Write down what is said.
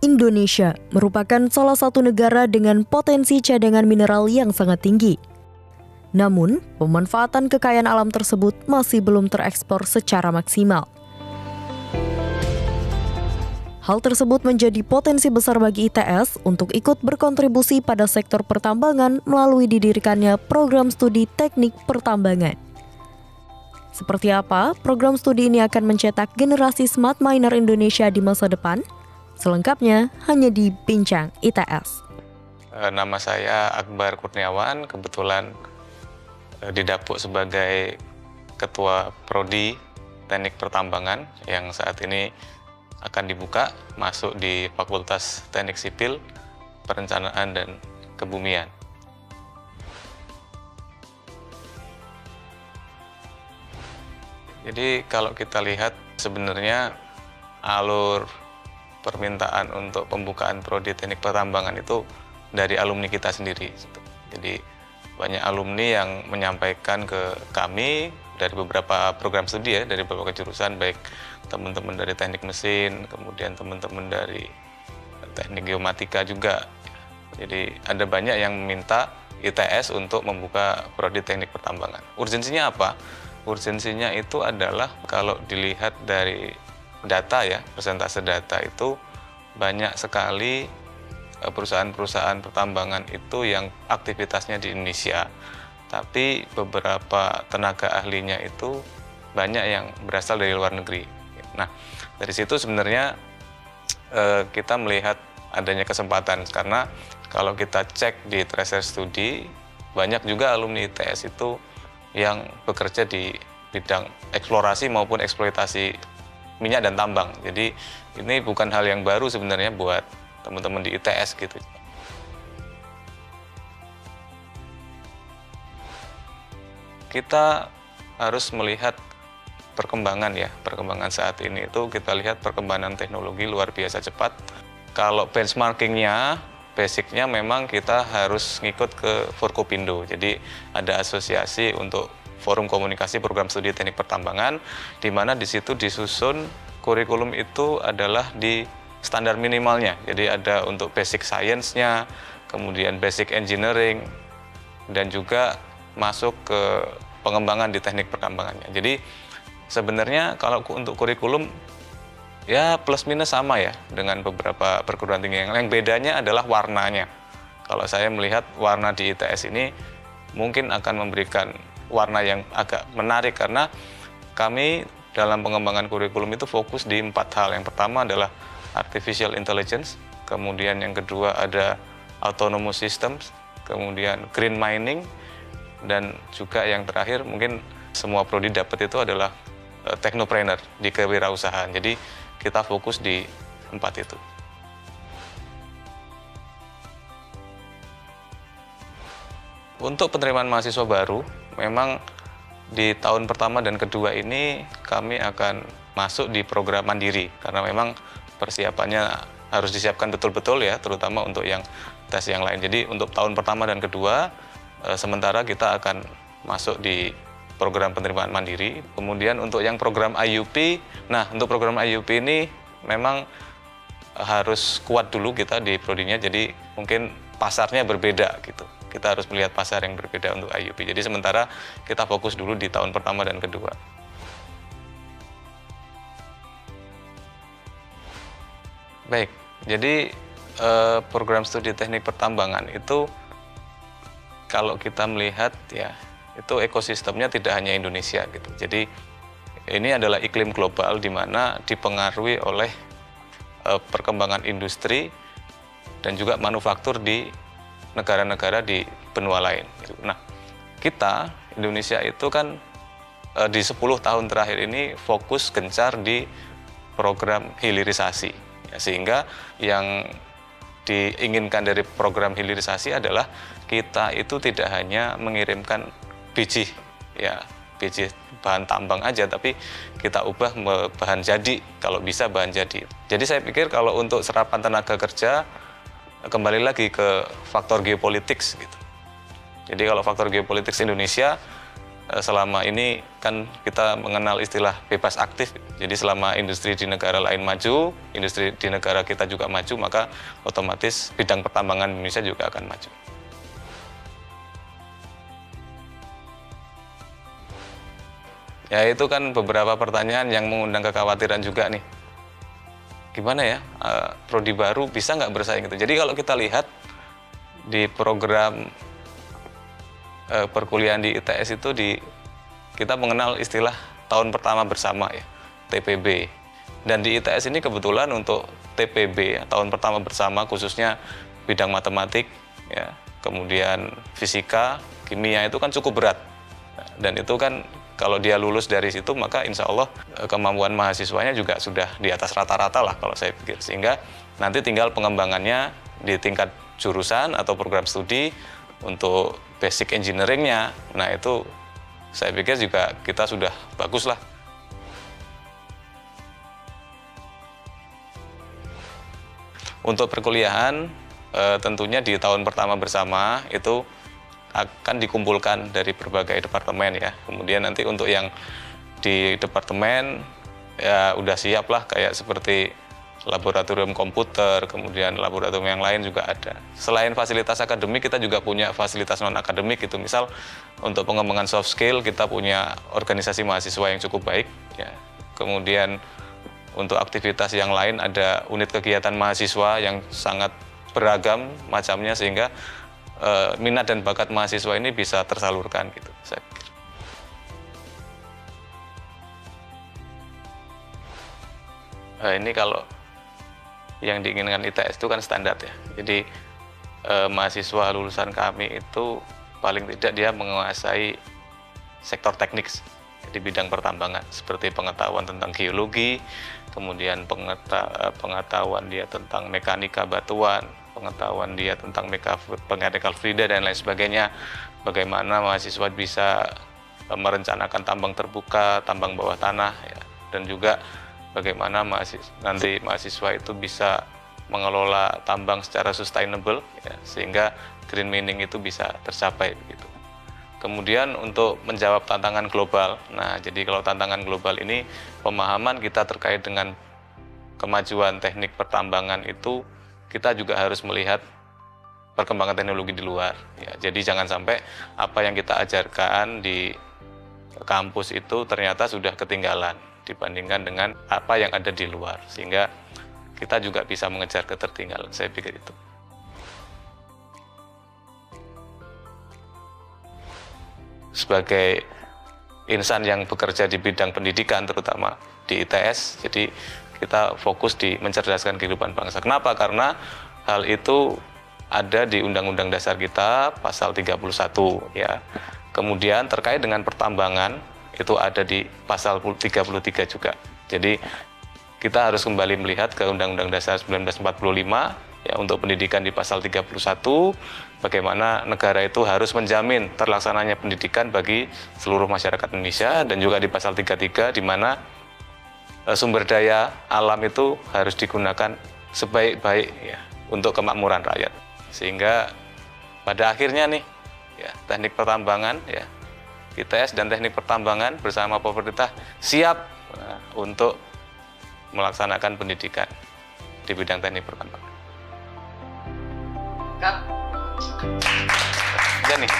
Indonesia merupakan salah satu negara dengan potensi cadangan mineral yang sangat tinggi. Namun, pemanfaatan kekayaan alam tersebut masih belum terekspor secara maksimal. Hal tersebut menjadi potensi besar bagi ITS untuk ikut berkontribusi pada sektor pertambangan melalui didirikannya program studi teknik pertambangan. Seperti apa program studi ini akan mencetak generasi smart miner Indonesia di masa depan? Selengkapnya hanya di Bincang ITS. Nama saya Akbar Kurniawan, kebetulan didapuk sebagai Ketua Prodi Teknik Pertambangan yang saat ini akan dibuka masuk di Fakultas Teknik Sipil, Perencanaan dan Kebumian. Jadi kalau kita lihat sebenarnya alur permintaan untuk pembukaan prodi teknik pertambangan itu dari alumni kita sendiri. Jadi banyak alumni yang menyampaikan ke kami dari beberapa program studi ya, dari beberapa jurusan, baik teman-teman dari teknik mesin, kemudian teman-teman dari teknik geomatika juga. Jadi ada banyak yang meminta ITS untuk membuka prodi teknik pertambangan. Urgensinya apa? Urgensinya itu adalah kalau dilihat dari data ya, persentase data itu banyak sekali perusahaan-perusahaan pertambangan itu yang aktivitasnya di Indonesia, tapi beberapa tenaga ahlinya itu banyak yang berasal dari luar negeri. Nah, dari situ sebenarnya kita melihat adanya kesempatan, karena kalau kita cek di tracer studi, banyak juga alumni ITS itu yang bekerja di bidang eksplorasi maupun eksploitasi minyak dan tambang. Jadi ini bukan hal yang baru sebenarnya buat teman-teman di ITS gitu. Kita harus melihat perkembangan ya, perkembangan saat ini itu kita lihat perkembangan teknologi luar biasa cepat. Kalau benchmarkingnya, basicnya memang kita harus ngikut ke Forkopindo. Jadi ada asosiasi untuk Forum Komunikasi Program Studi Teknik Pertambangan, di mana di situ disusun kurikulum itu adalah di standar minimalnya. Jadi ada untuk basic science-nya, kemudian basic engineering, dan juga masuk ke pengembangan di teknik pertambangannya. Jadi sebenarnya kalau untuk kurikulum ya plus minus sama ya dengan beberapa perguruan tinggi yang lain. Bedanya adalah warnanya. Kalau saya melihat warna di ITS ini mungkin akan memberikan warna yang agak menarik, karena kami dalam pengembangan kurikulum itu fokus di 4 hal. Yang pertama adalah artificial intelligence, kemudian yang kedua ada autonomous systems, kemudian green mining, dan juga yang terakhir mungkin semua prodi dapat itu adalah technopreneur di kewirausahaan. Jadi kita fokus di 4 itu. Untuk penerimaan mahasiswa baru, memang di tahun pertama dan kedua ini kami akan masuk di program mandiri, karena memang persiapannya harus disiapkan betul-betul ya, terutama untuk yang tes yang lain. Jadi untuk tahun pertama dan kedua, sementara kita akan masuk di program penerimaan mandiri. Kemudian untuk yang program IUP, nah untuk program IUP ini memang harus kuat dulu kita di prodinya, jadi mungkin pasarnya berbeda gitu. Kita harus melihat pasar yang berbeda untuk IUP. Jadi sementara kita fokus dulu di tahun pertama dan kedua. Baik, jadi program studi teknik pertambangan itu kalau kita melihat ya, itu ekosistemnya tidak hanya Indonesia gitu. Jadi ini adalah iklim global di mana dipengaruhi oleh perkembangan industri dan juga manufaktur di negara-negara di benua lain. Nah, kita Indonesia itu kan di 10 tahun terakhir ini fokus gencar di program hilirisasi, ya, sehingga yang diinginkan dari program hilirisasi adalah kita itu tidak hanya mengirimkan biji, ya biji bahan tambang aja, tapi kita ubah bahan jadi, kalau bisa bahan jadi. Jadi saya pikir kalau untuk serapan tenaga kerja, kembali lagi ke faktor geopolitik gitu. Jadi kalau faktor geopolitik Indonesia selama ini kan kita mengenal istilah bebas aktif. Jadi selama industri di negara lain maju, industri di negara kita juga maju, maka otomatis bidang pertambangan Indonesia juga akan maju. Ya itu kan beberapa pertanyaan yang mengundang kekhawatiran juga nih. Gimana ya, prodi baru bisa nggak bersaing gitu. Jadi kalau kita lihat di program perkuliahan di ITS itu kita mengenal istilah tahun pertama bersama ya, TPB. Dan di ITS ini kebetulan untuk TPB, tahun pertama bersama khususnya bidang matematik, ya, kemudian fisika, kimia itu kan cukup berat. Dan itu kan kalau dia lulus dari situ maka insya Allah kemampuan mahasiswanya juga sudah di atas rata-rata lah kalau saya pikir. Sehingga nanti tinggal pengembangannya di tingkat jurusan atau program studi untuk basic engineering-nya. Nah itu saya pikir juga kita sudah bagus lah. Untuk perkuliahan tentunya di tahun pertama bersama itu akan dikumpulkan dari berbagai departemen ya. Kemudian nanti untuk yang di departemen ya udah siap lah kayak seperti laboratorium komputer, kemudian laboratorium yang lain juga ada. Selain fasilitas akademik, kita juga punya fasilitas non-akademik gitu. Misal untuk pengembangan soft skill, kita punya organisasi mahasiswa yang cukup baik. Ya. Kemudian untuk aktivitas yang lain ada unit kegiatan mahasiswa yang sangat beragam macamnya sehingga minat dan bakat mahasiswa ini bisa tersalurkan gitu. Saya pikir. Ini kalau yang diinginkan ITS itu kan standar ya. Jadi mahasiswa lulusan kami itu paling tidak dia menguasai sektor teknik di bidang pertambangan seperti pengetahuan tentang geologi, kemudian pengetahuan dia tentang mekanika batuan, pengetahuan dia tentang mechanical fluida dan lain sebagainya. Bagaimana mahasiswa bisa merencanakan tambang terbuka, tambang bawah tanah ya, dan juga bagaimana nanti mahasiswa itu bisa mengelola tambang secara sustainable ya, sehingga green mining itu bisa tercapai begitu. Kemudian untuk menjawab tantangan global, nah jadi kalau tantangan global ini pemahaman kita terkait dengan kemajuan teknik pertambangan itu kita juga harus melihat perkembangan teknologi di luar ya. Jadi jangan sampai apa yang kita ajarkan di kampus itu ternyata sudah ketinggalan dibandingkan dengan apa yang ada di luar, sehingga kita juga bisa mengejar ketertinggalan, saya pikir itu. Sebagai insan yang bekerja di bidang pendidikan, terutama di ITS, jadi kita fokus di mencerdaskan kehidupan bangsa. Kenapa? Karena hal itu ada di Undang-Undang Dasar kita, pasal 31, ya. Kemudian terkait dengan pertambangan, itu ada di pasal 33 juga. Jadi kita harus kembali melihat ke Undang-Undang Dasar 1945 ya, untuk pendidikan di pasal 31, bagaimana negara itu harus menjamin terlaksananya pendidikan bagi seluruh masyarakat Indonesia, dan juga di pasal 33 di mana sumber daya alam itu harus digunakan sebaik-baik ya, untuk kemakmuran rakyat. Sehingga pada akhirnya nih ya, teknik pertambangan ya, ITS dan teknik pertambangan bersama pemerintah siap untuk melaksanakan pendidikan di bidang teknik pertambangan. Udah nih.